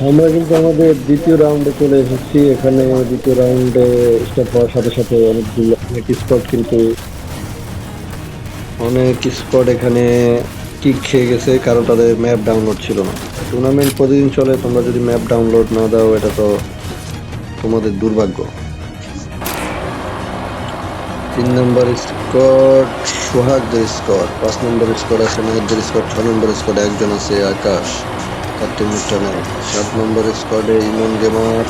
আমরা কিন্তু আমাদের দ্বিতীয় রাউন্ডে চলে এসেছি। এখানে দ্বিতীয় রাউন্ডে স্টার্ট হওয়ার সাথে সাথে অনেক স্পট এখানে কিক খেয়ে গেছে, কারণ তাদের ম্যাপ ডাউনলোড ছিল না। টুর্নামেন্ট প্রতিদিন চলে, তোমরা যদি ম্যাপ ডাউনলোড না দাও এটা তো তোমাদের দুর্ভাগ্য। 3 নম্বর স্কোয়াড সোহাগদের স্কোয়াড, 5 নম্বর স্কোয়াড আছে নাহিদদের স্কোয়াড, 6 নম্বর স্কোয়াডে একজন আছে আকাশ, তার টিমমেটটা নেই। 7 নম্বর স্কোয়াডে ইমন গেমার,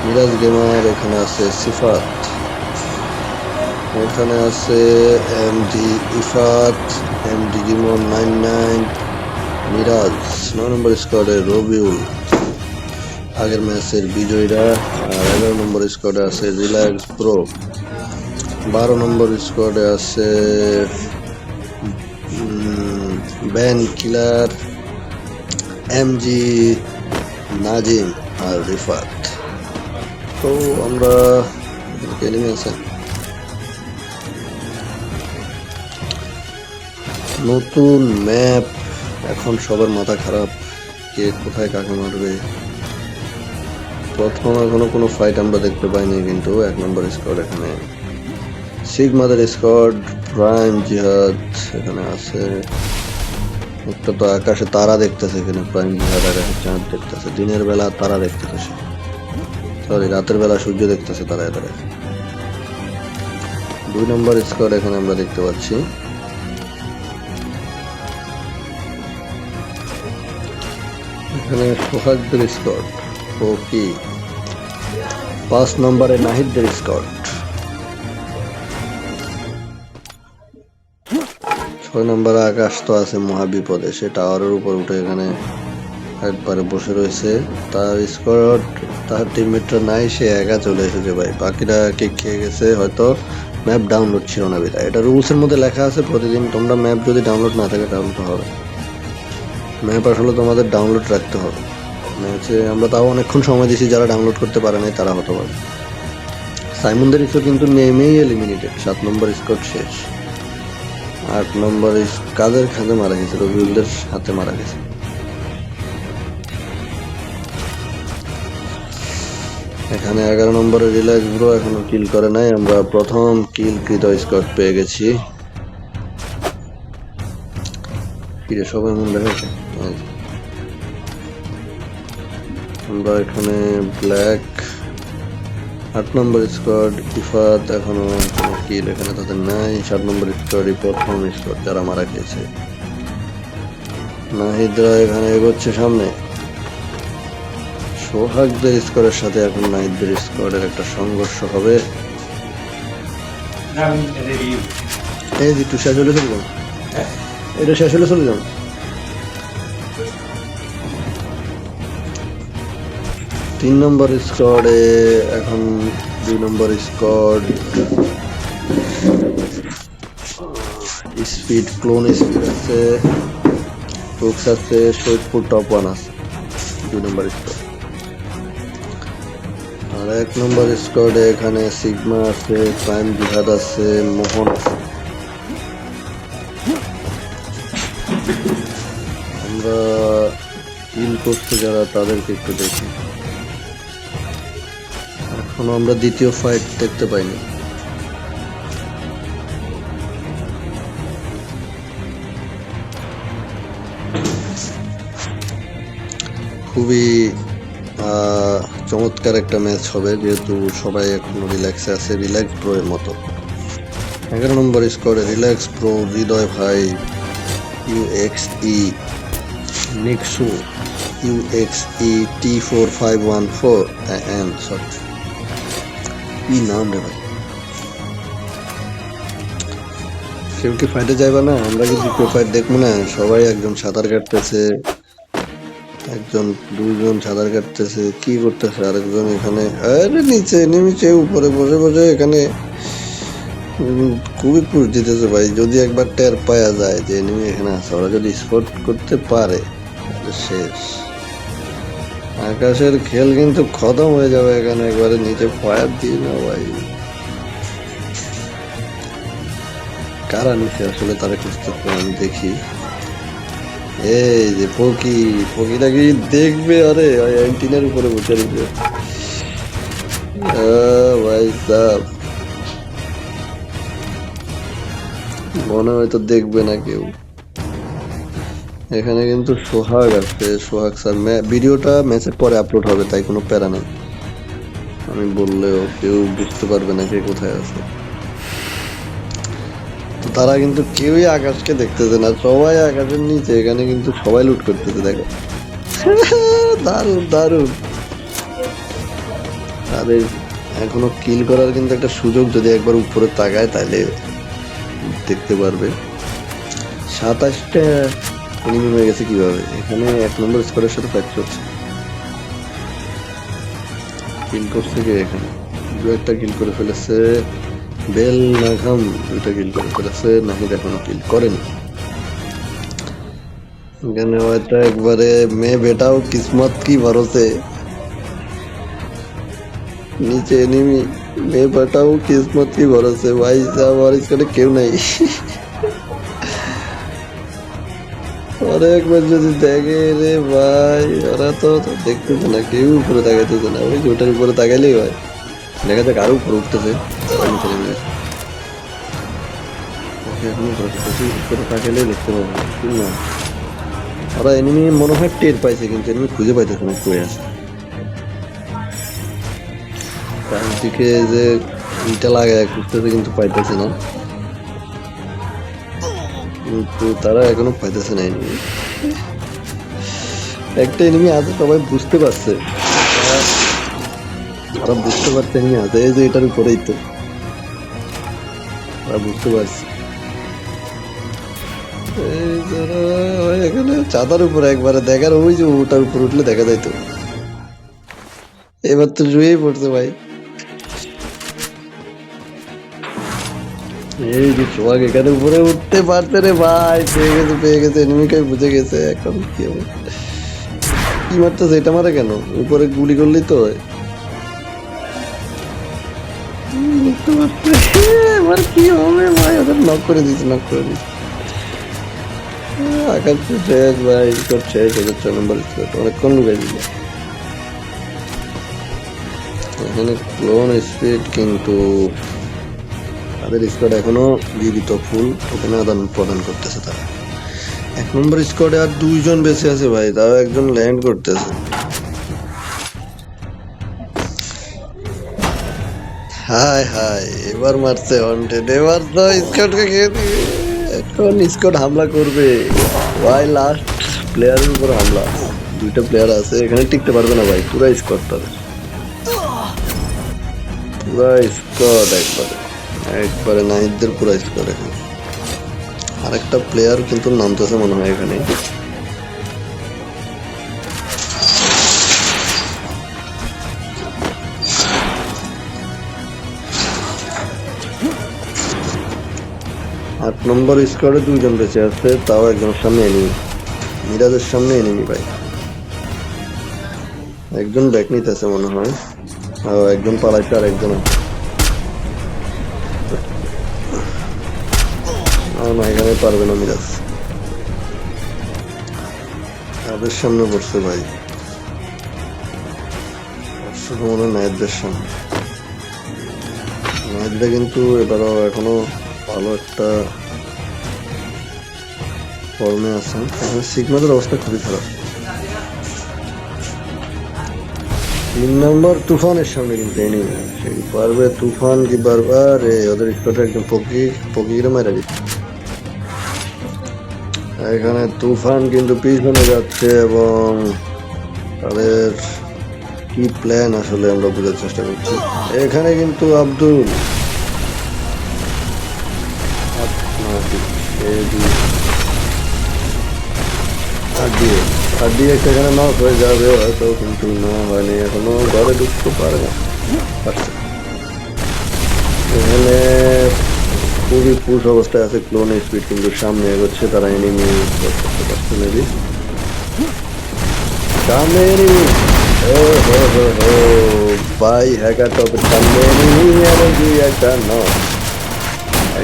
মিরাজ গেমার, এখানে আছে সিফাত, এখানে আছে এমডি ইফাত, এমডি ইমন 99, মিরাজ। 9 নম্বর স্কোয়াডে রবিউল, আগের ম্যাচের বিজয়ীরা। আর 11 নম্বর স্কোয়াডে আছে রিল্যাক্স প্রো। 12 নম্বর স্কোয়াডে আছে ব্যান কিলার, এমজি, নাজিম আর রিফাত। তো আমরা এনিমি আছে, নতুন ম্যাপ, এখন সবার মাথা খারাপ, কে কোথায় কাকে মারবে। প্রথম এখনো কোনো ফাইট আমরা দেখতে পাইনি, কিন্তু 1 নম্বর স্কোয়াড এখানে সিগমাদের স্কোয়াড, প্রাইম জিহাদ এখানে আছে। একটা তো আকাশে তারা দেখতেছে, এখানে প্রাইম জিহাদ আকাশে চাঁদ দেখতেছে, দিনের বেলা তারা দেখতেছে, সরি রাতের বেলা সূর্য দেখতেছে তারা তারা। 2 নম্বর স্কোয়াড এখানে আমরা দেখতে পাচ্ছি, এখানে সোহাগদের স্কোয়াড ও কি। 5 নম্বরে নাহিদদের স্কোয়াড, 6 নম্বরে আকাশ তো আছে মহাবিপদে, সে টাওয়ারের উপর উঠে এখানে একবারে বসে রয়েছে। তার স্কোয়াড, তার টিমমেটরা নাই, সে একা চলে এসেছে ভাই, বাকিরা কিক খেয়ে গেছে, হয়তো ম্যাপ ডাউনলোড ছিল না বিধায়। এটা রুলসের মধ্যে লেখা আছে, প্রতিদিন তোমরা ম্যাপ যদি ডাউনলোড না থাকে তাহলে তো হবে, ম্যাপ আসলে তোমাদের ডাউনলোড রাখতে হবে। ম্যাচে আমরা তাও অনেকক্ষণ সময় দিয়েছি, যারা ডাউনলোড করতে পারে নাই তারা হতে পারে। সাইমনদের স্কোর কিন্তু নেমেই এলিমিনেটেড, 7 নম্বর স্কোর শেষ। 8 নম্বর কাদের হাতে মারা গেছে, রবিউলদের হাতে মারা গেছে। এখানে 11 নম্বরে রিল্যাক্স ব্রো এখনো কিল করে নাই, আমরা প্রথম কিল কৃত স্কোয়াড পেয়ে গেছি। ফিরে সবাই মন দেখেছে, আমরা এখানে ব্ল্যাক। 8 নম্বর স্কোয়াড ইফাত, এখনো কোনো কিল এখানে তাদের নাই। 7 নম্বর স্কোয়াডই প্রথম স্কোয়াড যারা মারা খেয়েছে। নাহিদরা এখানে এগোচ্ছে সামনে, সোহাগদের স্কোয়াডের সাথে এখন নাহিদদের স্কোয়াডের একটা সংঘর্ষ হবে। এই যে একটু শেষ হলে চলে যাও, এটা শেষ হলে চলে যাও। 3 নম্বর স্কোয়াডে এখন 2 নম্বর স্কোয়াড স্পিড, ক্লোন স্পিড আছে, টুক্স আছে, সৈয়দপুর টপ 1 আছে 2 নম্বর স্কোয়াড। আর 1 নম্বর স্কোয়াডে এখানে সিগমা আছে, প্রাইম জিহাদ আছে, মোহন আছে। আমরা কিল করতে যারা তাদেরকে একটু দেখি, এখনো আমরা দ্বিতীয় ফাইট দেখতে পাইনি। খুবই চমৎকার একটা ম্যাচ হবে, যেহেতু সবাই এখনো রিল্যাক্সে আছে, রিল্যাক্স প্রো এর মতো। 11 নম্বর স্কোয়াডে রিল্যাক্স প্রো, হৃদয় ভাই, ইউএক্সই নিক্সু, ইউএক্সই T4514 এন্ড সরি কি নাম রে ভাই। কেউ কি ফাইটে যাইবা না? আমরা কিন্তু কেউ ফাইট দেখবো না, সবাই একজন সাঁতার কাটতেছে, একজন দুইজন সাঁতার কাটতেছে, কি করতেছে আরেকজন এখানে আরে নিচে নেমেছে, উপরে বসে বসে এখানে খুবই পুশ দিতেছে ভাই। যদি একবার টের পাওয়া যায় যে এনিমি এখানে আছে, ওরা যদি স্পট করতে পারে তাহলে শেষ। আকাশের খেল কিন্তু খতম হয়ে যাবে এখানে, একবারে নিচে ফায়ার দিয়ে না ভাই। কারা নিচে আসলে তারা খুঁজতে, আমি দেখি। এই যে পকিটা কি দেখবে? আরে ওই অ্যান্টিনার উপরে বসে রয়েছে। ভাই সাব মনে হয় তো দেখবে না কেউ। এখানে কিন্তু সোহাগ আছে, সোহাগ স্যার। ভিডিওটা ম্যাচের পরে আপলোড হবে, তাই কোনো প্যারা নেই। আমি বললেও কেউ বুঝতে পারবে না কে কোথায় আছে। তো তারা কিন্তু কেউই আকাশকে দেখতেছে না, সবাই আকাশের নিচে। এখানে কিন্তু সবাই লুট করতেছে, দেখো। দারুণ দারুণ। আরে এখনো কিল করার কিন্তু একটা সুযোগ, যদি একবার উপরে তাকায় তাহলে দেখতে পারবে। 27টা এনিমি হয়ে গেছে কিভাবে? এখানে 1 নম্বর স্কোয়াডের সাথে ফাইট করছে। কিল করছে কে এখানে? দু একটা কিল করে ফেলেছে। বেল নাগাম 2টা কিল করে ফেলেছে। নাহিদ এখনো কিল করেনি। এখানে হয়তো একবারে মেয়ে বেটাও কিসমত কি ভরসে। नीचे एनिमी मैं बताऊं किस्मत की भरोसे भाई साहब। और इसका क्यों नहीं? और एक बार যদি দেখে রে ভাই, ওরা তো দেখতেছে না, কেউ উপরে তাকাইতেছে না। ওই ওটার উপরে তাকাইলেই হয়। দেখা যাক আরো উপরে উঠতেছে। নিচে নেমে গেছে। ওকে এখন উপরে তাকাইলেই দেখতে পাবো কি না। ওরা এনিমি মনে হয় টের পাইছে, কিন্তু এনিমি খুঁজে পাইতেছে না কই আছে। চারদিকে যে ইটা লাগায় খুঁজতেছে কিন্তু পাইতেছে না। কিন্তু তারা এখনো পাইতেছে না এনিমি। একটা এনিমি আছে, সবাই বুঝতে পারছে। ওরা বুঝতে পারছে এনিমি আছে, এই যে এটার উপরেই তো। ওরা বুঝতে পারছে। এই যারা এখানে চাঁদার উপরে একবারে দেখার, ওই যে ওটার উপর উঠলে দেখা যাইতো। এবার তো শুয়েই পড়ছে ভাই। এই যে সোহাগ এখানে উপরে উঠতে পারছে রে ভাই। পেয়ে গেছে এনিমিকে বুঝে গেছে। এখন কি হবে? কি মারতেছে? এটা মারে কেন? উপরে গুলি করলেই তো হয়। বুঝতে পারছে এবার কি হবে ভাই। ওদের নক করে দিচ্ছে, নক করে দিচ্ছে। আকাশ শেষ ভাই, সব শেষ হয়ে যাচ্ছে। নম্বর অনেকক্ষণ লুকাই দিল। এখানে ক্লোন স্পিড, কিন্তু তাদের স্কোয়াড এখনো জীবিত ফুল। ওখানে আদান প্রদান করতেছে তারা। 1 নম্বর স্কোয়াডে আর 2 জন বেঁচে আছে ভাই, তাও একজন ল্যান্ড করতেছে। হাই হাই, এবার মারছে ওয়ান্টেড। এবার তো স্কোয়াডকে খেয়ে দিবে। এখন স্কোয়াড হামলা করবে ভাই। লাস্ট প্লেয়ারের উপর হামলা। 2টা প্লেয়ার আছে এখানে, টিকতে পারবে না ভাই। পুরা স্কোয়াড তাদের, পুরা স্কোয়াড একবারে একবারে নাহিদদের পুরা স্কোয়াড। এখন আরেকটা প্লেয়ার কিন্তু নামতেছে মনে হয় এখানে। আট নম্বর স্কোয়াডে 2 জন বেঁচে আছে, তাও একজনের সামনে এনিমি। মিরাজের সামনে এনিমি ভাই। একজন ব্যাক নিতেছে মনে হয়, একজন পালাইছে আর একজন না, এখানে পারবে না মিরাজ। তাদের সামনে পড়ছে ভাই। শুধু মনে হয় নাইটদের সামনে। নাইটটা কিন্তু এবারও এখনো ভালো একটা ফর্মে আছে। এখানে সিগমাদের অবস্থা খুবই খারাপ। 3 নম্বর তুফানের সামনে কিন্তু এনিমি। সেই পারবে তুফান কি বারবার? ওদের স্কোয়াডে একজন পকিরে মারা দিচ্ছে। এখানে তুফান কিন্তু পিছনে যাচ্ছে, এবং তাদের কি প্ল্যান আসলে আমরা বোঝার চেষ্টা করছি। এখানে কিন্তু আব্দুল আর দিয়ে সেখানে নক হয়ে যাবে হয়তো, কিন্তু না হয়নি এখনো। ঘরে ঢুকতে পারে না। এখানে খুবই পুশ অবস্থায় আছে ক্লোন স্পিড, কিন্তু সামনে এগোচ্ছে তারা। এনিমি করতে পারছে মেবি সামনে এনিমি। ও হো হো হো ভাই, হ্যাকার টপের সামনে এনিমি। আর একটা নক,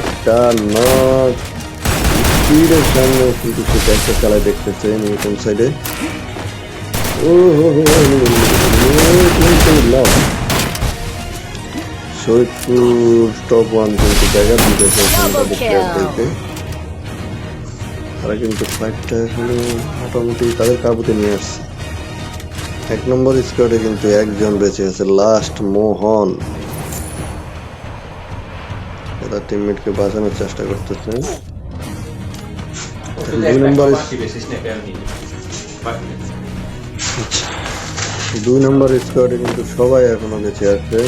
একটা নক। স্পিডের সামনে কিন্তু সে ট্যাঙ্কটা চালায় দেখতেছেন এই কোন সাইডে। ও হো হো শহীদপুর টপ 1 কিন্তু জায়গা দিতেছে তাদের প্লেয়ারদেরকে। তারা কিন্তু ফাইটটা এখানে মোটামুটি তাদের কাবুতে নিয়ে আসছে। 1 নম্বর স্কোয়াডে কিন্তু একজন বেঁচে আছে, লাস্ট মোহন। এরা টিমমেটকে বাঁচানোর চেষ্টা করতেছে। 2 নম্বর স্কোয়াডে কিন্তু সবাই এখনো বেঁচে আছে।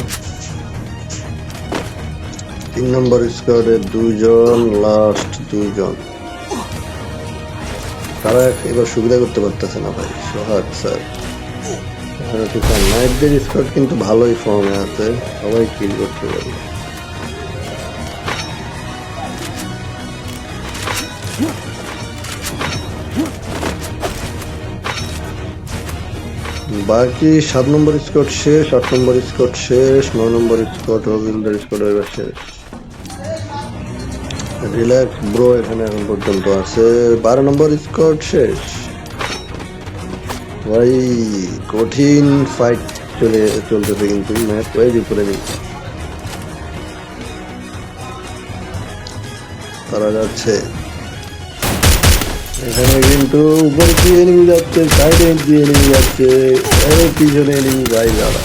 3 নম্বর স্কোয়াডে 2 জন, লাস্ট 2 জন। তারা এবার সুবিধা করতে পারতেছে না ভাই, সোহাগ স্যার। নাইটদের স্কোয়াড কিন্তু ভালোই ফর্মে আছে, সবাই কিল করতে পারে। বাকি 7 নম্বর স্কোয়াড শেষ, 8 নম্বর স্কোয়াড শেষ, 9 নম্বর স্কোয়াড হবিলদার স্কোয়াড এবার শেষ। রিল্যাক্স ব্রো এখানে এখন পর্যন্ত আছে। 12 নম্বর স্কোয়াড শেষ। ভাই কঠিন ফাইট চলতেছে কিন্তু ম্যাচ ওয়াইজ করে নেই। তারা যাচ্ছে এখানে কিন্তু উপরে কি এনিমি যাচ্ছে, সাইডে কি এনিমি যাচ্ছে, এর পিছনে এনিমি ভাই যারা।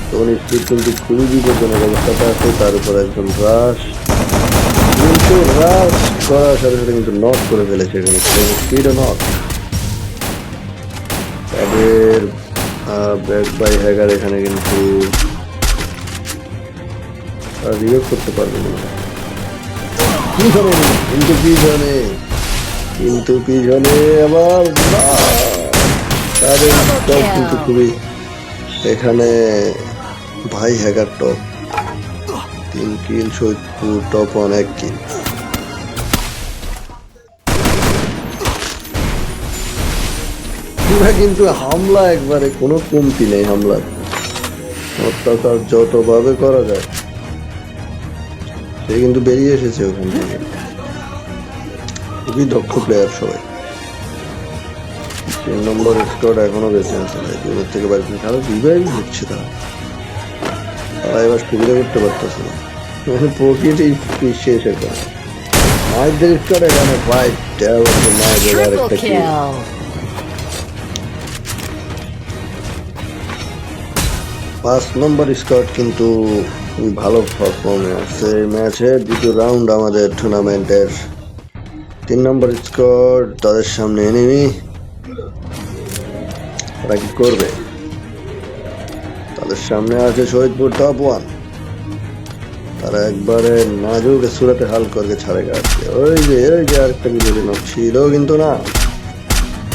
তো স্পিড কিন্তু খুবই বিপজ্জনক অবস্থাটা আছে। তার উপর একজন রাশ কিন্তু রাশ করার সাথে সাথে কিন্তু নক করে ফেলেছে এখানে, স্পিডও নক। তাদের ব্যাক বাই হ্যাগার এখানে কিন্তু রিয়োগ করতে পারবে না। কিন্তু পিছনে আবার তাদের টপ কিন্তু খুবই এখানে ভাই হ্যাগার টপ 3 কিল, শহীদপুর টপ 1 1 কিল। কিন্তু হামলা একবারে কোনো কমতি নেই, হামলার অত্যাচার যতভাবে করা যায়। সে কিন্তু বেরিয়ে এসেছে ওখান থেকে, খুবই দক্ষ প্লেয়ার সবাই। 3 নম্বর স্কোয়াড এখনো বেঁচে আছে ভাই, দূরের থেকে বাইরে খেলা রিভাইভ হচ্ছে। তারা এবার সুবিধা করতে পারতেছে না, প্রকৃতি শেষ এখন। নাইটদের স্কোয়াড এখানে ফাইট আরেকটা কি। 5 নম্বর স্কোয়াড কিন্তু খুবই ভালো পারফর্মে আছে ম্যাচে। দ্বিতীয় রাউন্ড আমাদের টুর্নামেন্টের। 3 নম্বর স্কোয়াড তাদের সামনে এনিমি, তারা কি করবে? তাদের সামনে আছে শহীদপুর টপ 1। তারা একবারে নাজুক সুরাতে হাল করে ছাড়ে গেছে। ওই যে আরেকটা বিজয়ী নক ছিল কিন্তু না,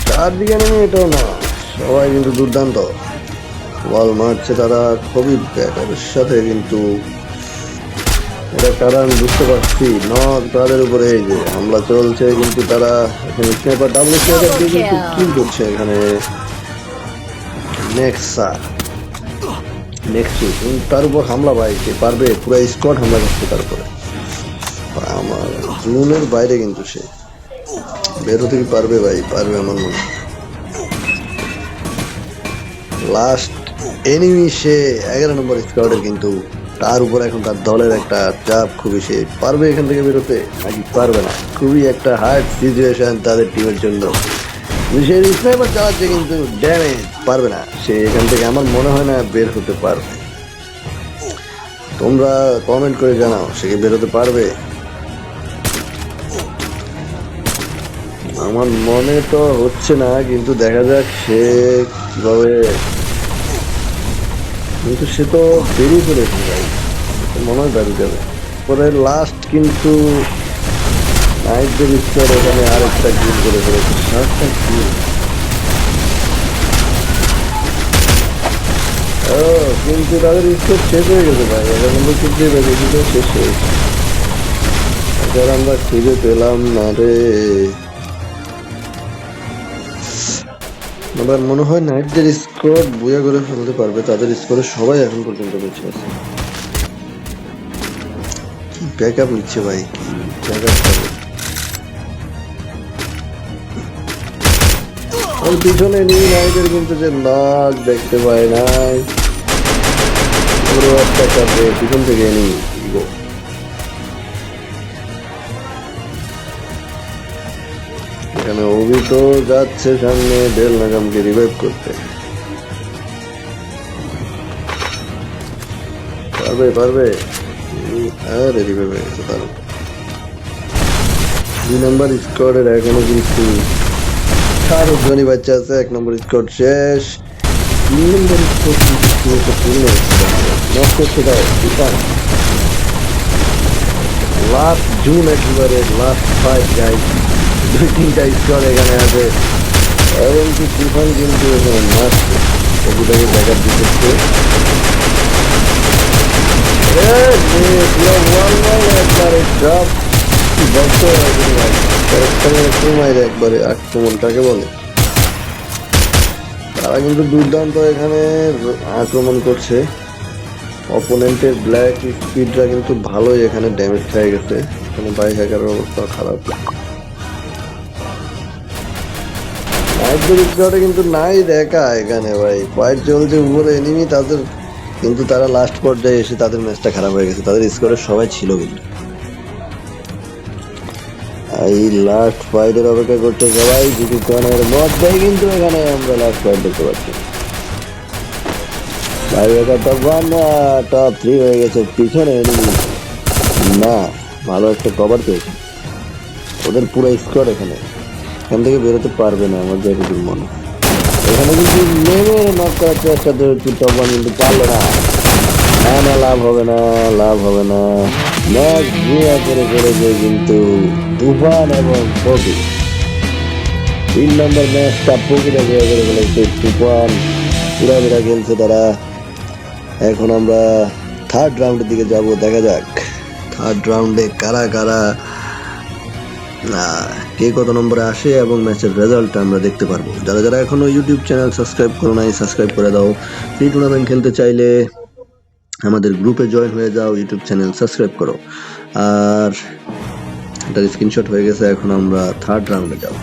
চারদিকে নেমে এটাও না, সবাই কিন্তু দুর্দান্ত বল মারছে। তারা খুবই ব্যাকআপের সাথে কিন্তু এটা কারণ বুঝতে পারছি নক তাদের উপরে এই যে হামলা চলছে, কিন্তু তারা এখানে স্নাইপার ডাবল স্নাইপার দিয়ে কিন্তু কিল করছে এখানে নেক্সট তার উপর হামলা ভাই কে পারবে? পুরো স্কোয়াড হামলা করছে তার উপরে। আমার জুনের বাইরে কিন্তু সে বের হতে কি পারবে ভাই? পারবে আমার মনে হয়। লাস্ট এনিমি সে 11 নম্বর স্কোয়াডের, কিন্তু তার উপর এখন তার দলের একটা চাপ খুবই। সে পারবে এখান থেকে বেরোতে নাকি পারবে না? খুবই একটা হার্ড সিচুয়েশন তাদের টিমের জন্য। সে স্নাইপার চালাচ্ছে কিন্তু ড্যামেজ পারবে না সে এখান থেকে, আমার মনে হয় না বের হতে পারবে। তোমরা কমেন্ট করে জানাও সে কি বেরোতে পারবে? আমার মনে তো হচ্ছে না, কিন্তু দেখা যাক সে কিভাবে। কিন্তু সে তো বেরিয়ে চলেছে ভাই, মনে হয় বেরিয়ে যাবে পরে লাস্ট। কিন্তু নাইটদের স্কোয়াড এখানে আরেকটা কিল করে ফেলেছে, 7টা কিল। কিন্তু তাদের স্কোয়াড শেষ হয়ে গেছে ভাই, এখন কিন্তু খুঁজে পেয়েছি তো শেষ হয়েছে। এবার আমরা খুঁজে পেলাম না রে। এবার মনে হয় নাইটদের স্কোয়াড বুয়া করে ফেলতে পারবে, তাদের স্কোয়াডে সবাই এখন পর্যন্ত বেঁচে আছে। কি ব্যাকআপ নিচ্ছে ভাই, কি ব্যাকআপ ওর পিছনে নিয়ে নাইদের কিন্তু যে নাক দেখতে পায় নাই, পুরো একটা কাটে পিছন থেকে নি এখানে অভি তো যাচ্ছে সামনে ডেল নাগামকে রিভাইভ করতে। পারবে পারবে, আরে রিভাইভ হয়ে গেছে তার। 2 নম্বর স্কোয়াডের এখনো কিন্তু 8 জনই বাচ্চা আছে। 1 নম্বর স্কোয়াড শেষ। 3 নম্বর স্কোয়াড কিন্তু পূর্ণ নক করতে দাও তুফান। লাস্ট জুন একেবারে লাস্ট ফাইট গাইড, 2-3টা স্কোয়াড এখানে আছে এবং কি তুফান কিন্তু এখানে মারছে ওগুলোকে ব্যাকআপ দিতেছে। একবারে আক্রমণ কাকে বলে, তারা কিন্তু দুর্দান্ত এখানে আক্রমণ করছে। অপোনেন্টের ব্ল্যাক স্পিডরা কিন্তু ভালোই এখানে ড্যামেজ খেয়ে গেছে। এখানে বাই হ্যাকারের অবস্থা খারাপ। কিন্তু নাই দেখা এখানে ভাই ফাইট চলছে উপরে এনিমি তাদের, কিন্তু তারা লাস্ট পর্যায়ে এসে তাদের ম্যাচটা খারাপ হয়ে গেছে। তাদের স্কোরে সবাই ছিল কিন্তু এই লাস্ট ফাইটের অপেক্ষা করতে সবাই কিছুক্ষণের মধ্যেই কিন্তু এখানে আমরা লাস্ট ফাইট দেখতে পাচ্ছি। টপ 3 হয়ে গেছে, পিছনে এনিমি না, ভালো একটা কভার পেয়েছে ওদের পুরো স্কোয়াড। এখানে এখান থেকে বেরোতে পারবে না আমার যতদূর মনে। এখানে কিন্তু নেমে নক করার চেষ্টা হচ্ছে টপ 1 কিন্তু পারলো না। না লাভ হবে না, লাভ হবে না। ম্যাচ জুয়া করে করেছে কিন্তু তুফান এবং পপি। 3 নম্বর ম্যাচটা পপিটা জয় করে ফেলেছে তুফান, পুরা বেড়া খেলছে তারা। এখন আমরা থার্ড রাউন্ডের দিকে যাব, দেখা যাক থার্ড রাউন্ডে কারা কারা কে কত নম্বরে আসে এবং ম্যাচের রেজাল্টটা আমরা দেখতে পারবো। যারা যারা এখনো ইউটিউব চ্যানেল সাবস্ক্রাইব করো নাই সাবস্ক্রাইব করে দাও। ফ্রি টুর্নামেন্ট খেলতে চাইলে আমাদের গ্রুপে জয়েন হয়ে যাও, ইউটিউব চ্যানেল সাবস্ক্রাইব করো। আর এটার স্ক্রিনশট হয়ে গেছে। এখন আমরা থার্ড রাউন্ডে যাব।